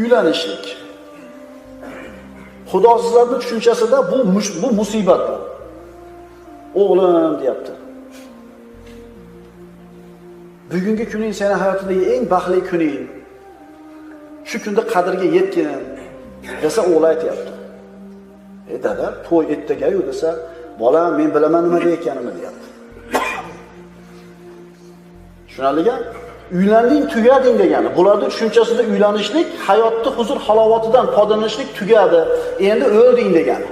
Uylanishlik. Xudosizlarning tushunchasida bu musibat. O'g'lim deyapti. Bugungi kuning seni hayotidagi eng baxtli kuning. Shu kunda qadrga yetgin desa o'g'li aytayapti. Dada, to'y ertaga-yu desa, bolam men bilaman nima deyotganimni deyapti. Tushunarlimi? Uylanding, tugading degani. Bularning tushunchasida uylanishlik hayotni huzur halovatidan foydalanishlik tugadi. Endi o'lding degani.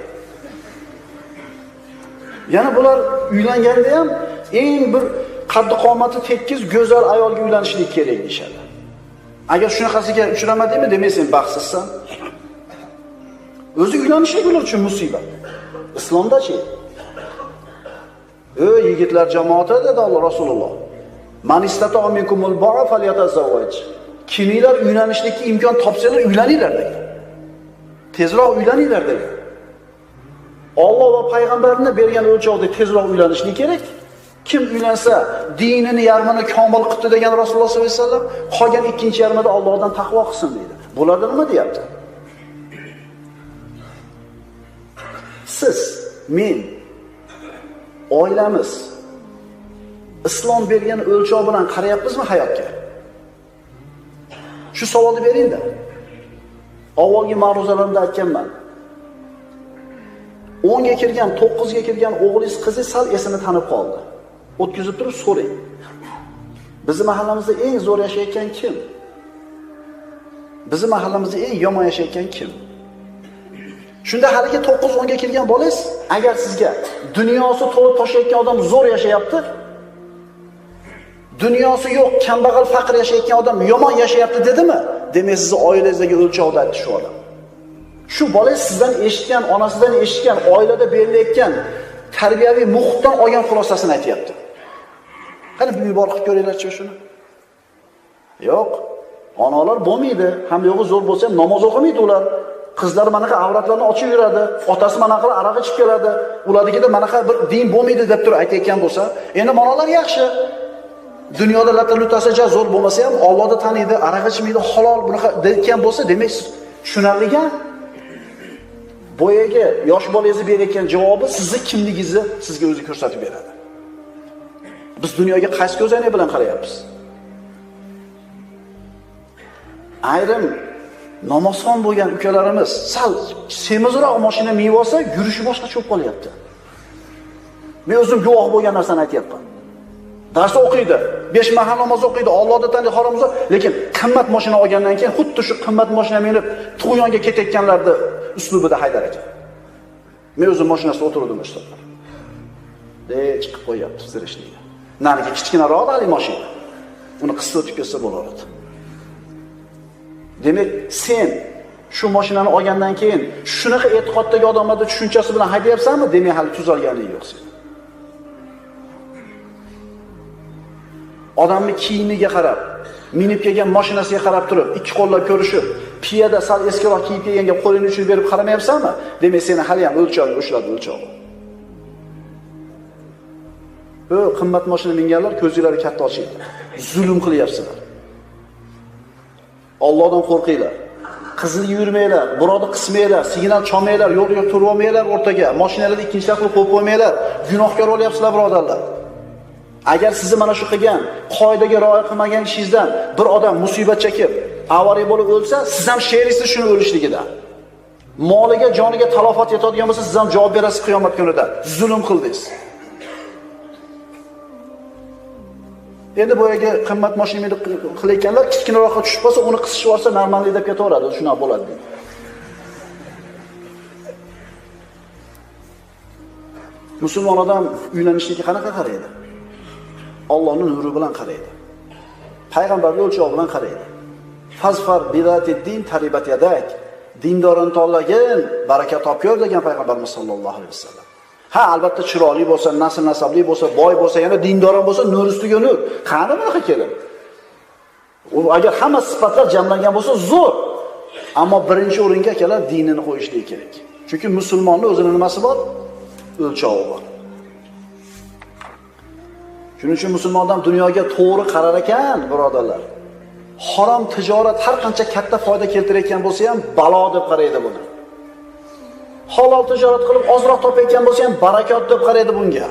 Yana bular uylanganda ham eng bir qaddi qomati tekis, go'zal ayolga uylanishlik kerak deyshadi. Agar shunaqasiga uchramadingmi, demak sen baxtsizsan. O'zi uylanishlik ular uchun musibat. Islomda-chi? Yigitlar jamoati dedi Alloh Rasululloh. Man istata minkumul ba'a falyatazawwaj. Kimlar uylanishlikka imkon topsalar uylaninglar degan. Tezroq uylaninglar degan. Alloh va payg'ambarning bergan o'lchovda tezroq uylanishlik kerak. Kim uylansa dinini yarmini komil qildi degan Rasululloh sollallohu alayhi vasallam, qolgan ikkinchi yarmida Allohdan taqvo qilsin deydi. Bularda nima deyapti? Siz, men, oilamiz islom bergan o'lchov bilan qarayapmizmi hayotga? Shu savolni beringda. Avvalgi ma'ruzalarimda aytganman. 10 ga kirgan, 9 ga kirgan o'g'lingiz, qizingiz sal esini tanib qoldi. O'tkazib turib so'rang. Bizning mahallamizda eng zo'r yashayotgan kim? Bizning mahallamizda eng yomon yashayotgan kim? Shunda haligi 9-10 ga kirgan bolangiz, agar sizga dunyosi to'lib toshayotgan odam zo'r yashayapti, dunyosi yo'q, kambag'al, faqir yashayotgan odam yomon yashayapti dedimi? Demak, sizning oilangizdagi o'lchovda aytdi shu odam. Shu bolangiz sizdan eshitgan, onasidan eshitgan, oilada berilayotgan tarbiyaviy muhitdan olgan xulosasini aytayapti. Qani bu yuborib qilib ko'ringlarchi shuni. Yo'q, onalar bo'lmaydi, ham yo'g'i zo'r bo'lsa ham namoz o'qimaydi ular. Qizlar manaqa avratlarni ochib yuradi, otasi manaqa aroq ichib keladi. Ularnikida manaqa bir din bo'lmaydi deb turib aytayotgan bo'lsa, endi monalar yaxshi. Dunyoda latalutasi zo'r bo'lmasa ham Allohni taniydi, aroq ichmaydi, halol bunaqa deyotgan bo'lsa, demak tushunarliga boyaga yosh bolangizni berayotgan javobi sizning kimligingizni sizga o'zi ko'rsatib beradi. Biz dunyoga qaysi ko'zoynak bilan qarayapmiz? Ayrim namozxon bo'lgan ukalarimiz sal semizroq mashina minib olsa, yurishi boshqa cho'p qolyapti. Men o'zim guvoh bo'lgan narsani aytayapman. Dars o'qiydi, 5 mahal namoz o'qiydi, Allohni taniydi, haromza, lekin qimmat mashina olgandan keyin xuddi shu qimmat mashina minib tug'yonga ketayotganlarni uslubida haydar ekan. Men o'zim mashinasida o'tirdim ishlar. Chiqib qo'yapti zirishlikda. Nariga kichkinaroq ali mashina. Uni qisqa o'tib ketsa bo'lardi. Demak, sen shu mashinani olgandan keyin shunaqa e'tiqoddagi odamlarning tushunchasi bilan haydayapsanmi? Demak, hali tuzalganing yo'q sen. Odamni kiyimiga qarab, minib kelgan mashinasiga qarab turib, ikki qo'llab ko'rishib, piyada sal eskiroq kiyib kelganga qo'lingni uchun berib qaramayapsanmi? Demak, seni hali ham o'lchovga ushladi o'lchovi. Qimmat mashina minganlar ko'zlari katta ochildi. Zulm qilyapsizlar. Allohdan qo'rqinglar. Qizil yurmanglar, birovni qismanglar, signal chalmanglar, yo'lga turib olmanglar o'rtaga, mashinalarni ikkinchi qilib qo'yib qo'ymanglar. Gunohkor bo'lyapsizlar, birodarlar. Agar sizni mana shu qilgan, qoidaga rioya qilmagan ishingizdan bir odam musibat chekib, avariya bo'lib o'lsa, siz ham sheriksiz shuni o'lishligida. Moliga, joniga talofat yetadigan bo'lsa, siz ham javob berasiz qiyomat kunida. Zulm qildingiz. Endi boyaga qimmat mashina qilayotganlar kichkinaroqqa tushib qolsa, uni qisishib olsa, normallik deb ketaveradi, shunaqa bo'ladi deydi. Musulmon odam uylanishlikka qanaqa qaraydi? Allohning nuri bilan qaraydi. Payg'ambarning o'lchovi bilan qaraydi. Fazfar bilatid-din taribat yadak. Dindorini tanlagin, baraka topgor degan payg'ambarimiz sollallohu alayhi vasallam. Ha, albatta chiroyli bo'lsa, nasl nasabli bo'lsa, boy bo'lsa, yana dindoron bo'lsa, nur ustiga nur. Qani bunaqa kelin? U agar hamma sifatlar jamlangan bo'lsa, zo'r. Ammo birinchi o'ringa akalar dinini qo'yishlik kerak. Chunki musulmonning o'zining nimasi bor? O'lchovi bor. Shuning uchun musulmon odam dunyoga to'g'ri qarar ekan, birodarlar. harom tijorat har qancha katta foyda keltirayotgan bo'lsa ham balo deb qaraydi buni. Halol tijorat qilib ozroq topayotgan bo'lsa ham barakot deb qaraydi bunga.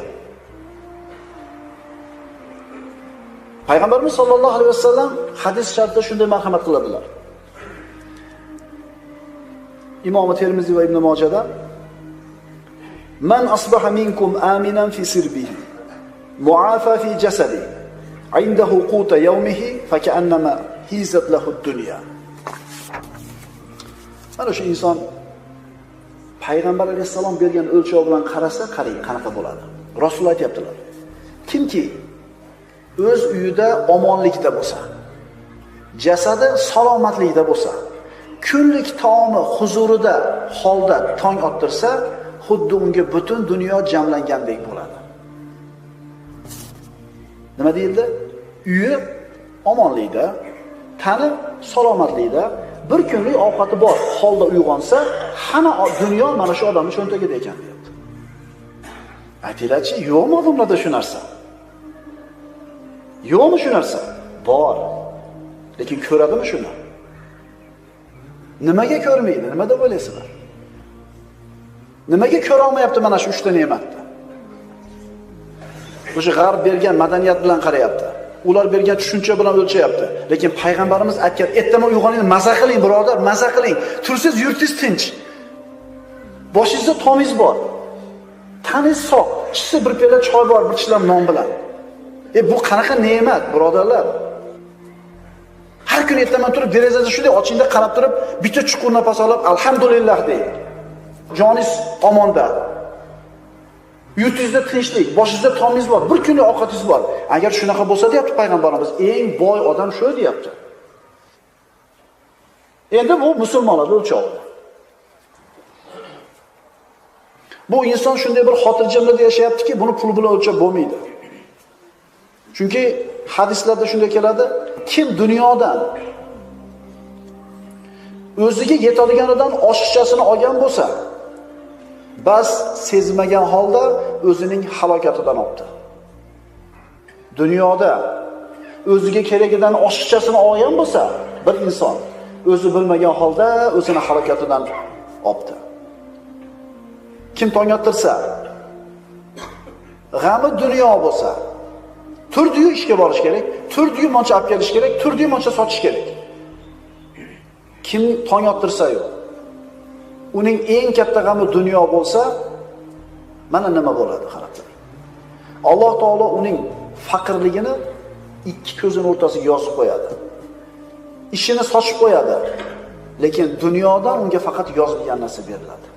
Payg'ambarimiz sollallohu alayhi vasallam hadis shartida shunday marhamat qiladilar. Imom Termiziy va Ibn Mojada Man asbaha minkum aminan fi sirbihi muafa fi jasadi indahu quta yawmihi fakannama hizat lahu ad-dunya. Mana shu inson Payg'ambar alayhisalom bergan o'lchov bilan qarasa, qarang qanaqa bo'ladi. Rasul aytibdilar. Kimki o'z uyida omonlikda bo'lsa, jasadi salomatlikda bo'lsa, kunlik taomi huzurida holda tong ottirsa, xuddi unga butun dunyo jamlangandek bo'ladi. Nima deyildi? Uyi omonlikda, tani salomatlikda, bir kunlik ovqati bor holda uyg'onsa, hamma dunyo mana shu odamning cho'ntagida ekan deyapti. Aytinglarchi, yo'qmi odamlarda shu narsa? Yo'qmi shu narsa? Bor. Lekin ko'radimi shuni? Nimaga ko'rmaydi? Nima deb o'ylaysizlar? Nimaga ko'ra olmayapti mana shu 3 ta ne'matni? O'sha g'arb bergan madaniyat bilan qarayapti. Ular bergan tushuncha bilan o'lchayapti. Lekin payg'ambarimiz aytgan, "Ertaman uyg'oning, maza qiling, birodar, maza qiling. Tursiz, yurtingiz tinch. Boshingizda tomingiz bor. Taningiz sog', ichsa bir piyola choy bor, bir tishlam non bilan. Bu qanaqa ne'mat, birodarlar? Har kuni ertaman turib, derazada shunday ochingda qarab turib, bitta chuqur nafas olib, alhamdulillah deying. Joningiz omonda. Yurtingizda tinchlik, boshingizda tomingiz bor, bir kunlik ovqatingiz bor. Agar shunaqa bo'lsa deyapti payg'ambarimiz, eng boy odam shu deyapti. Endi bu musulmonlar o'lchovi. Bu inson shunday bir xotirjamlikda yashayaptiki, buni pul bilan o'lchab bo'lmaydi. Chunki hadislarda shunday keladi, kim dunyodan o'ziga yetadiganidan oshiqchasini olgan bo'lsa, bas sezmagan holda o'zining halokatidan oldi. Dunyoda o'ziga keragidan oshiqchasini olgan bo'lsa, bir inson o'zi bilmagan holda o'zini halokatidan oldi. Kim tong ottirsa, g'ami dunyo bo'lsa, turdiyu ishga borish kerak, turdiyu moncha olib kelish kerak, turdiyu moncha sotish kerak. Kim tong ottirsa-yu, uning eng katta g'ami dunyo bo'lsa, mana nima bo'ladi qarab turing. Alloh taolo uning faqirligini ikki ko'zining o'rtasiga yozib qo'yadi. Ishini sochib qo'yadi. Lekin dunyodan unga faqat yozilgan narsa beriladi.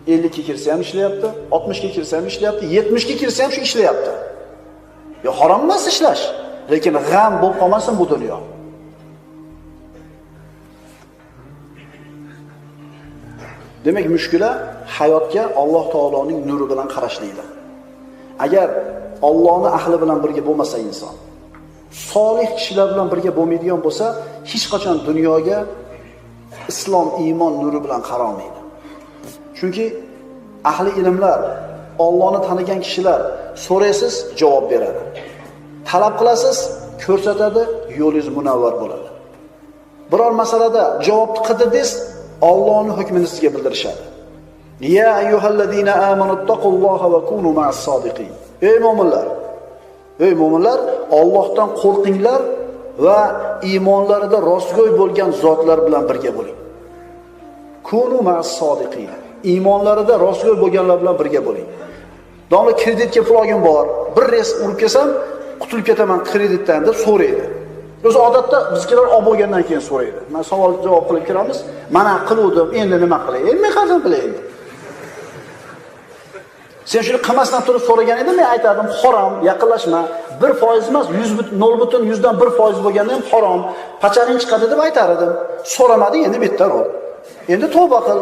50 ga kirsa ham ishlayapti, 60 ga kirsa ham ishlayapti, 70 ga kirsa ham shu ishlayapti. Yo harom emas ishlash, lekin g'am bo'lib qolmasin bu dunyo. Demak, mushkula hayotga Alloh taoloning nuri bilan qarashlikda. Agar Allohning ahli bilan birga bo'lmasa inson, solih kishilar bilan birga bo'lmaydigan bo'lsa, hech qachon dunyoga islom, iymon nuri bilan qarolmaydi. Chunki ahli ilmlar, Allohni tanigan kishilar so'raysiz, javob beradi. Talab qilasiz, ko'rsatadi, yo'lingiz munavvar bo'ladi. Biror masalada javobni qidirdingiz, Allohning hukmini sizga bildirishadi. Ya ayyuhallazina amanu taqulloha va kunu ma'as sodiqin. Ey mu'minlar, Allohdan qo'rqinglar va iymonlarida rostgo'y bo'lgan zotlar bilan birga bo'ling. Kunu ma'as sodiqin. Iymonlarida rostgo'y bo'lganlar bilan birga bo'ling. Domla kreditga pul olgan bor, bir res urib kelsam, qutulib ketaman kreditdan deb so'raydi. O'zi odatda bizlar olib bo'lgandan keyin so'raydi. Men savol javob qilib kiramiz. Mana qiluvdim, endi nima qilay? Men qanday bilay endi? Sen shuni qilmasdan turib so'ragan edim, men aytardim, harom, yaqinlashma. 1% emas, 0.1% bo'lganda ham harom. Pacharing chiqadi deb aytar edim. So'ramading, endi bittar ol. Endi tavba qil.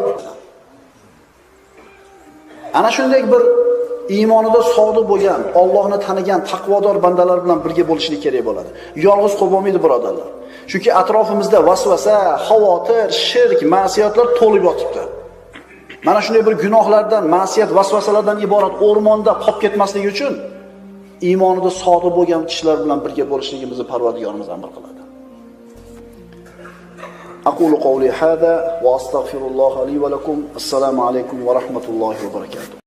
Ana shunday bir iymonida sodiq bo'lgan, Allohni tanigan taqvodor bandalar bilan birga bo'lishlik kerak bo'ladi. Yolg'iz qo'yib bo'lmaydi, birodarlar. Chunki atrofimizda vasvasa, xavotir, shirk, ma'siyatlar to'lib yotibdi. Mana shunday bir gunohlardan, ma'siyat, vasvasalardan iborat o'rmonda qolib ketmasligi uchun iymonida sodiq bo'lgan kishilar bilan birga bo'lishligimizni Parvardigorimiz amr qiladi. Aqulu qawli hada va astaghfirulloha li va lakum. Assalomu alaykum va rahmatullohi va barakatuh.